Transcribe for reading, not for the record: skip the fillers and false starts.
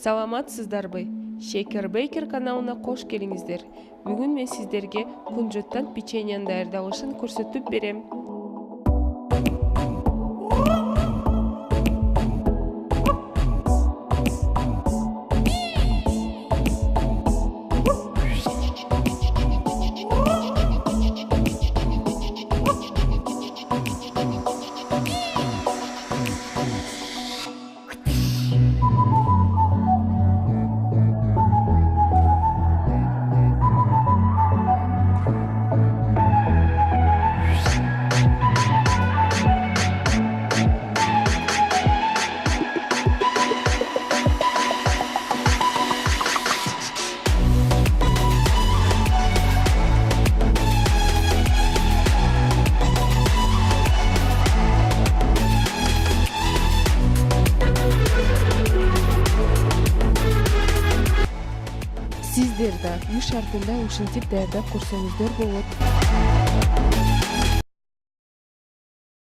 Саламатсыздарбы? Шекер Бейкер каналына кош келиңиздер. Бүгүн мен сиздерге кунжуттан печеньяны даярдалышын көрсөтүп берем. Сиздер да үй шартында ушинтип даярдап көрсөңүздөр болот.